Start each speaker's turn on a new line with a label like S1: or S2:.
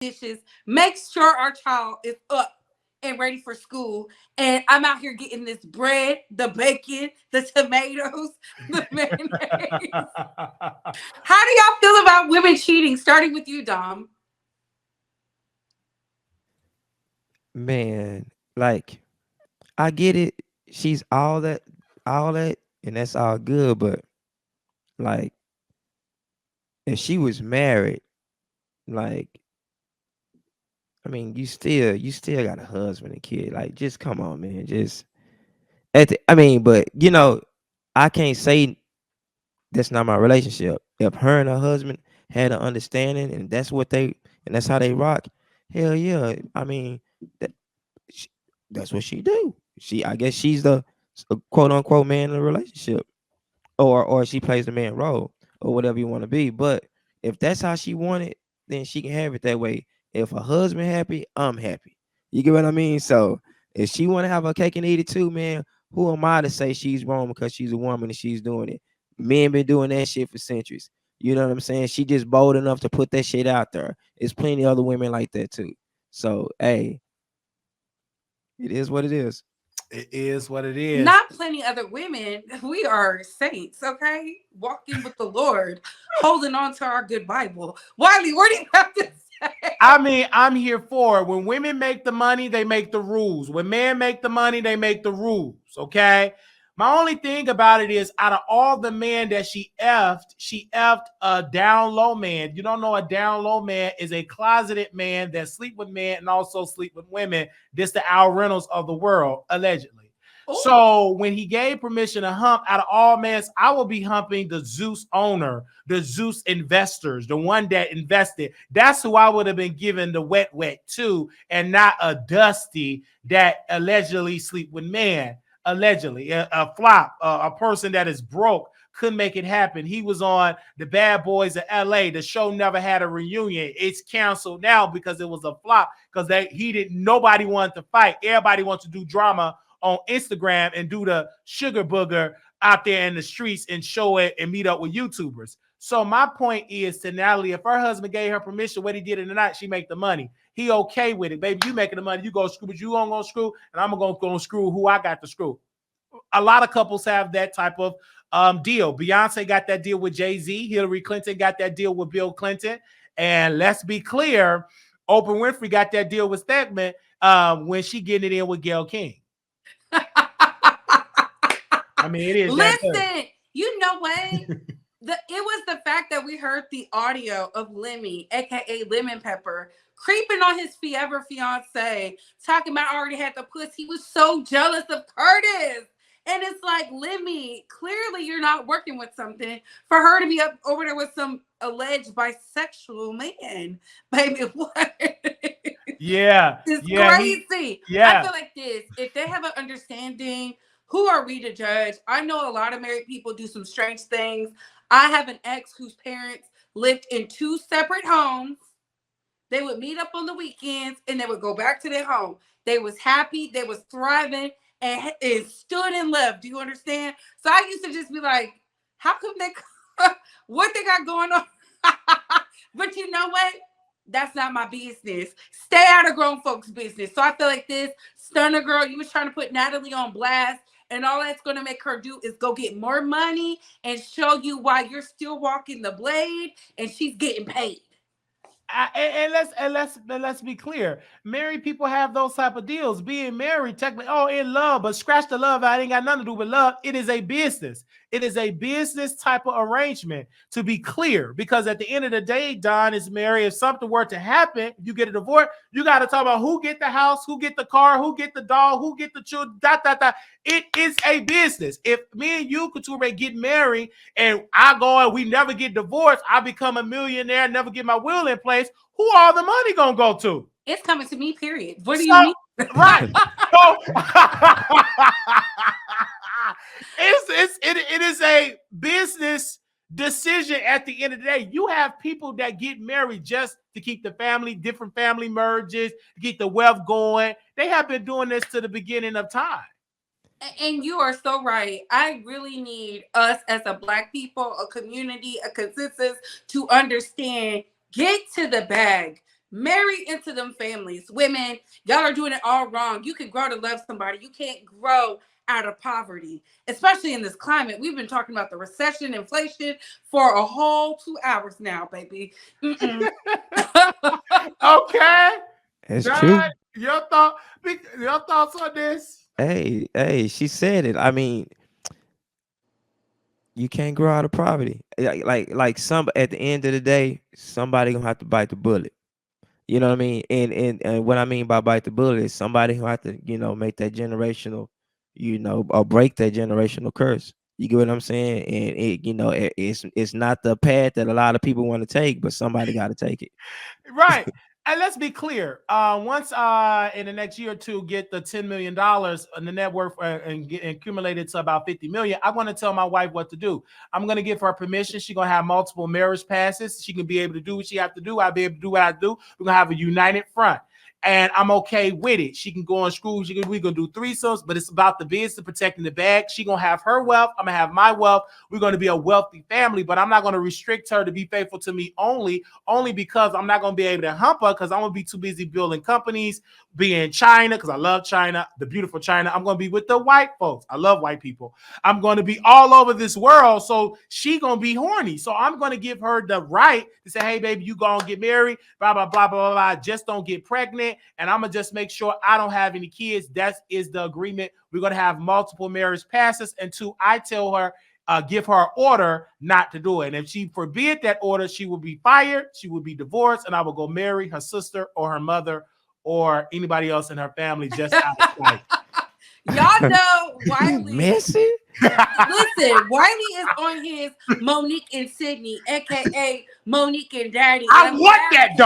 S1: dishes, make sure our child is up and ready for school. And I'm out here getting this bread, the bacon, the tomatoes, the mayonnaise. How do y'all feel about women cheating? Starting with you, Dom.
S2: Man, like I get it. She's all that, and that's all good. But like, if she was married, like, I mean, you still got a husband and kid. Like, just come on, man. Just I mean, but I can't say that's not my relationship. If her and her husband had an understanding, and that's how they rock, hell yeah. I mean, that, sh that's what she do. I guess she's the quote unquote man in the relationship, or she plays the man role, or whatever you want to be. But if that's how she want it, then she can have it that way. If her husband happy, I'm happy. You get what I mean? So if she want to have her cake and eat it too, man, who am I to say she's wrong because she's a woman and she's doing it? Men been doing that shit for centuries. You know what I'm saying? She just bold enough to put that shit out there. There's plenty of other women like that too. So hey, it is what it is.
S3: It is what it is.
S1: Not plenty other women. We are saints, okay? Walking with the Lord, holding on to our good Bible. Wiley, what do you have to say?
S3: I mean, I'm here for it. When women make the money, they make the rules. When men make the money, they make the rules. Okay. My only thing about it is, out of all the men that she effed a down low man. You don't know, a down low man is a closeted man that sleep with men and also sleep with women. This the Al Reynolds of the world, allegedly.
S1: Ooh.
S3: So when he gave permission to hump, out of all men, I will be humping the Zeus owner, the Zeus investors, the one that invested. That's who I would have been given the wet to, and not a Dusty that allegedly sleep with men. Allegedly, a flop, a person that is broke, couldn't make it happen. He was on the Bad Boys of LA. The show never had a reunion. It's canceled now because it was a flop, because nobody wanted to fight. Everybody wants to do drama on Instagram and do the sugar booger out there in the streets and show it and meet up with YouTubers. So my point is to Natalie, if her husband gave her permission, what he did in the night, she make the money. He okay with it. Baby, you making the money. You go screw, but you gonna screw, and I'm gonna go screw who I got to screw. A lot of couples have that type of deal. Beyonce got that deal with Jay-Z. Hillary Clinton got that deal with Bill Clinton. And let's be clear, Oprah Winfrey got that deal with Stedman when she getting it in with Gayle King. I mean, it is.
S1: Listen, you know what? It was the fact that we heard the audio of Lemmy, aka Lemon Pepper, creeping on his forever fiance, talking about already had the puss. He was so jealous of Curtis. And it's like, Lemmy, clearly you're not working with something for her to be up over there with some alleged bisexual man. Baby, what?
S3: Yeah.
S1: It's crazy. I feel like this. If they have an understanding, who are we to judge? I know a lot of married people do some strange things. I have an ex whose parents lived in two separate homes. They would meet up on the weekends and they would go back to their home. They was happy, they was thriving, and stood and left. Do you understand? So I used to just be like, how come what they got going on? But you know what? That's not my business. Stay out of grown folks' business. So I feel like this stunner girl, you was trying to put Natalie on blast, and all that's going to make her do is go get more money and show you why you're still walking the blade and she's getting paid.
S3: Let's be clear. Married people have those type of deals. Being married, technically, in love, but scratch the love out. Ain't got nothing to do with love. It is a business. It is a business type of arrangement, to be clear. Because at the end of the day, Don is married. If something were to happen, you get a divorce, you got to talk about who get the house, who get the car, who get the dog, who get the children. It is a business. If me and you, Couture, get married and I go and we never get divorced, I become a millionaire, never get my will in place, who all the money gonna go to?
S1: It's coming to me, period. What do you mean?
S3: Right. So it is a business decision at the end of the day. You have people that get married just to keep the family, different family merges, to keep the wealth going. They have been doing this to the beginning of time.
S1: And you are so right. I really need us as a Black people, a community, a consensus to understand, get to the bag. Marry into them families. Women, y'all are doing it all wrong. You can grow to love somebody. You can't grow out of poverty, especially in this climate. We've been talking about the recession, inflation for a whole 2 hours now, baby.
S3: Okay.
S2: It's
S3: All
S2: true.
S3: right. Your thoughts on this?
S2: Hey, she said it. I mean, you can't grow out of poverty. Like some at the end of the day, somebody gonna have to bite the bullet. You know what I mean? And what I mean by bite the bullet is somebody who have to, make that generational, or break that generational curse. You get what I'm saying? And it's not the path that a lot of people want to take, but somebody got to take it.
S3: Right. And let's be clear. Once in the next year or two, get the $10 million on the net worth and get accumulated to about 50 million, I'm going to tell my wife what to do. I'm going to give her permission. She's going to have multiple marriage passes. She can be able to do what she have to do. I'll be able to do what I do. We're going to have a united front. And I'm okay with it. She can go on school. We're going to do threesomes, but it's about the business, protecting the bag. She's going to have her wealth. I'm going to have my wealth. We're going to be a wealthy family, but I'm not going to restrict her to be faithful to me only because I'm not going to be able to hump her because I'm going to be too busy building companies, be in China because I love China, the beautiful China. I'm going to be with the white folks. I love white people. I'm going to be all over this world, so she going to be horny. So I'm going to give her the right to say, hey, baby, you going to get married, blah, blah, blah, blah, blah, blah. Just don't get pregnant. And I'm going to just make sure I don't have any kids. That is the agreement. We're going to have multiple marriage passes until I tell her, give her an order not to do it. And if she forbid that order, she will be fired. She will be divorced. And I will go marry her sister or her mother or anybody else in her family just out of sight.
S1: Y'all know Wiley.
S2: Messy.
S1: Listen, Wiley is on his Monique and Sydney, aka Monique and Daddy.
S3: I want that though.